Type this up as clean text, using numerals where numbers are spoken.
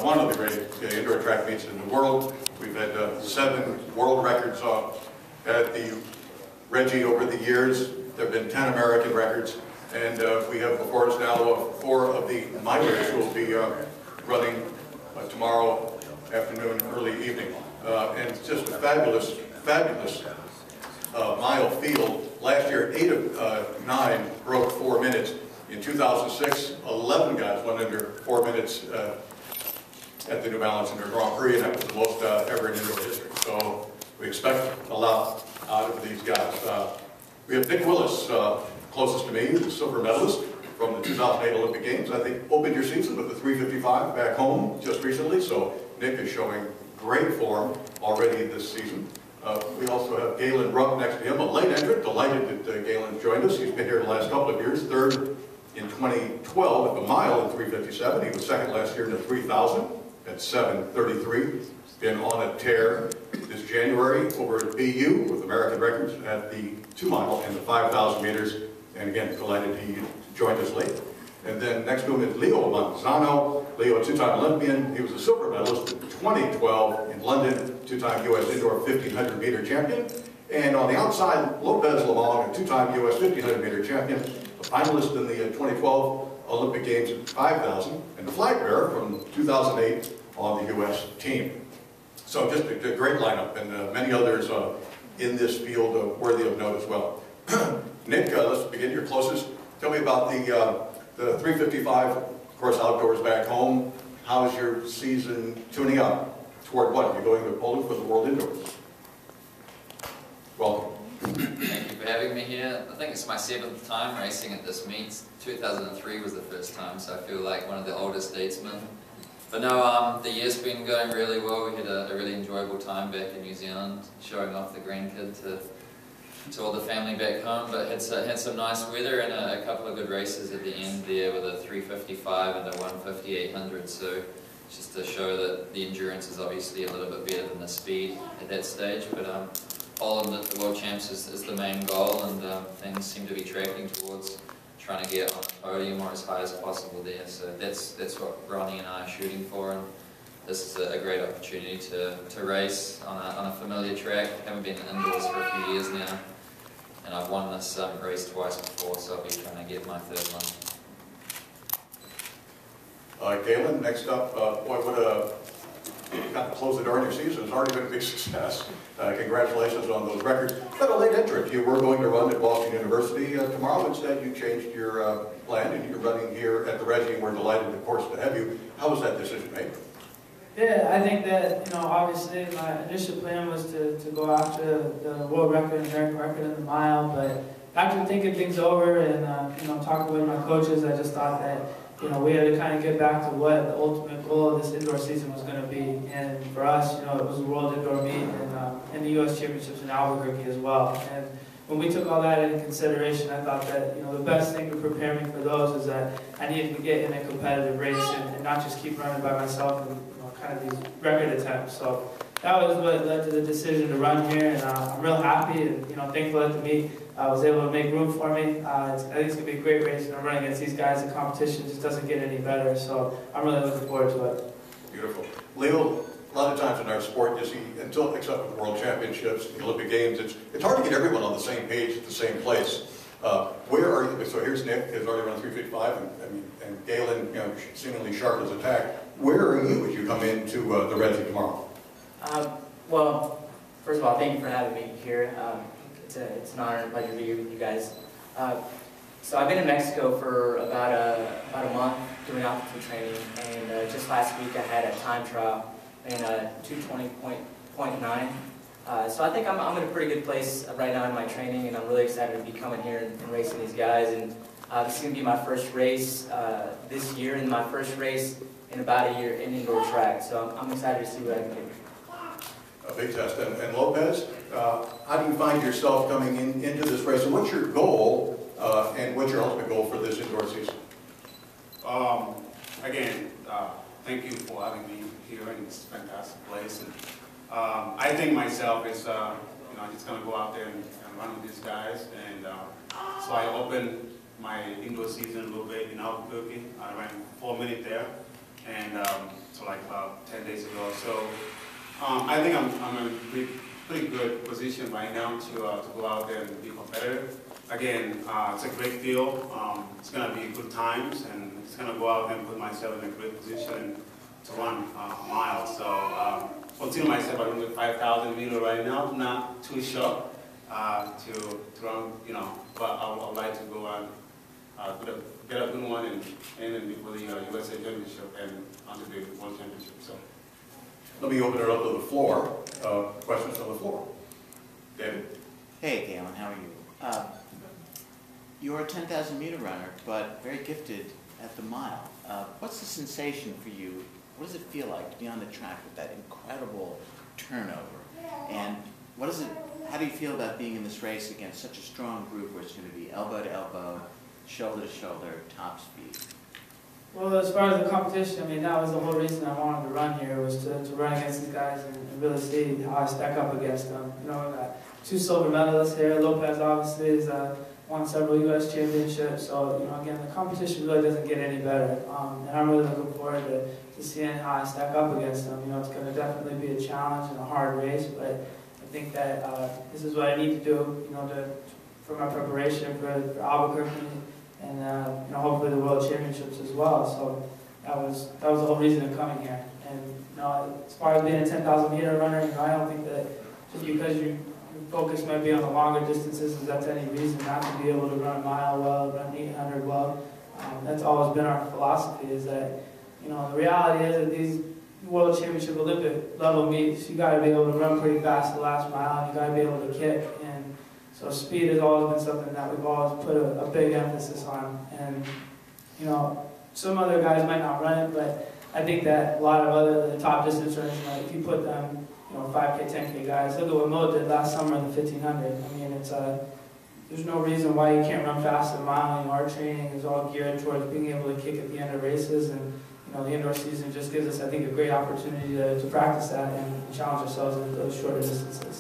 one of the great indoor track meets in the world. We've had 7 world records at the Reggie over the years. There have been 10 American records, and we have before us now 4 of the minors who will be running tomorrow afternoon, early evening. And it's just a fabulous, fabulous mile field. Last year, 8 of 9 broke 4 minutes. In 2006, 11 guys went under 4 minutes at the New Balance Indoor Grand Prix, and that was the most ever in indoor history. So we expect a lot out of these guys. We have Nick Willis, closest to me, the silver medalist from the 2008 Olympic Games. I think opened your season with the 3:55 back home just recently. So Nick is showing great form already this season. We also have Galen Rupp next to him, a late entrant. Delighted that Galen joined us. He's been here the last couple of years, 3rd in 2012 at the mile in 3:57. He was 2nd last year in the 3,000 at 7:33. Been on a tear this January over at BU with American records at the 2-mile and the 5,000 meters. And again, delighted he joined us late. And then next to him is Leo Manzano. Leo, a 2-time Olympian. He was a silver medalist in 2012 in London, 2-time U.S. indoor 1,500 meter champion. And on the outside, Lopez Lomong, a 2-time U.S. 1,500 meter champion, a finalist in the 2012 Olympic Games at 5,000, and the flag bearer from 2008 on the U.S. team. So just a great lineup, and many others in this field worthy of note as well. Nick, let's begin. You're closest. Tell me about the 3:55, of course, outdoors back home. How's your season tuning up? Toward what? Are you going to Poland for the World Indoors? Welcome. Thank you for having me here. I think it's my 7th time racing at this meet. 2003 was the first time, so I feel like one of the older statesmen. But no, the year's been going really well. We had a really enjoyable time back in New Zealand, showing off the grandkid to all the family back home. But had some nice weather and a couple of good races at the end there with a 3:55 and a 1:5800. So just to show that the endurance is obviously a little bit better than the speed at that stage. But Poland at the World Champs is the main goal, and things seem to be tracking towards trying to get on the podium or as high as possible there. So that's what Ronnie and I are shooting for, and this is a great opportunity to race on a familiar track. I haven't been indoors for a few years now, and I've won this race twice before, so I'll be trying to get my 3rd one. Galen, next up, boy, what a kind of close the door on your season. It's already been a big success. Congratulations on those records. But a late entrant. You were going to run at Boston University tomorrow. Instead, you changed your plan, and you're running here at the Reggie, and we're delighted, of course, to have you. How was that decision made? Yeah, I think that, obviously my initial plan was to go after the world record and American record in the mile, but after thinking things over and, talking with my coaches, I just thought that, we had to kind of get back to what the ultimate goal of this indoor season was going to be. And for us, it was a world indoor meet and the U.S. Championships in Albuquerque as well. And when we took all that into consideration, I thought that, the best thing to prepare me for those is that I needed to get in a competitive race and not just keep running by myself and, kind of these record attempts. So that was what led to the decision to run here, and I'm real happy and thankful that the meet was able to make room for me. I think it's going to be a great race, and I'm running against these guys. The competition just doesn't get any better, so I'm really looking forward to it. Beautiful. Leo, a lot of times in our sport, you see, except with the World Championships, the Olympic Games, it's hard to get everyone on the same page at the same place. Where are you? So here's Nick, who's already run 3:55, and Galen, seemingly sharp as a tack. Where are you as you come into the Reggie tomorrow? Well, first of all, thank you for having me here. It's an honor and pleasure to be here with you guys. So I've been in Mexico for about a month doing altitude training, and just last week I had a time trial in 220.9. So I think I'm in a pretty good place right now in my training, and I'm really excited to be coming here and racing these guys. And this is going to be my first race this year, and my first race in about a year in indoor track. So I'm excited to see what I can do. A big test. And Lopez, how do you find yourself coming into this race, and what's your goal, and what's your ultimate goal for this indoor season? Again, thank you for having me here in this fantastic place. And, I think myself is, just going to go out there and run with these guys. And so I opened my indoor season a little bit in Albuquerque. I ran 4 minutes there. and so like about 10 days ago. So I think I'm in a pretty good position right now to go out there and be competitive. Again, it's a great field. It's going to be good times, and it's going to go out there and put myself in a great position to run a mile. So consider myself around the 5,000 meter right now. I'm not too sure to run, you know, but I would like to go on, get a good one and then before the USA Championship and onto the World Championship. So Let me open it up to the floor. Questions from the floor. David? Hey, Galen, how are you? You're a 10,000 meter runner, but very gifted at the mile. What's the sensation for you? What does it feel like to be on the track with that incredible turnover? And what is it? How do you feel about being in this race against such a strong group where it's going to be elbow to elbow, shoulder to shoulder, top speed? Well, as far as the competition, I mean, that was the whole reason I wanted to run here, was to run against these guys and really see how I stack up against them. You know, I got 2 silver medalists here. Lopez obviously has won several U.S. championships. So, you know, again, the competition really doesn't get any better. And I'm really looking forward to seeing how I stack up against them. You know, it's going to definitely be a challenge and a hard race, but I think that this is what I need to do, you know, for my preparation for Albuquerque. And you know, hopefully the World Championships as well. So that was the whole reason of coming here. And you know, as far as being a 10,000 meter runner, you know, I don't think that just because your focus might be on the longer distances, that's any reason not to be able to run a mile well, run 800 well. That's always been our philosophy. Is that, you know, the reality is that these World Championship Olympic level meets, you got to be able to run pretty fast the last mile, and you got to be able to kick. So speed has always been something that we've always put a big emphasis on. And, you know, some other guys might not run it, but I think that a lot of the top distance runners, you know, if you put them, you know, 5K, 10K guys, look at what Mo did last summer in the 1500. I mean, it's there's no reason why you can't run fast a mile. You know, our training is all geared towards being able to kick at the end of races, and you know, the indoor season just gives us, I think, a great opportunity to practice that and challenge ourselves in those shorter distances.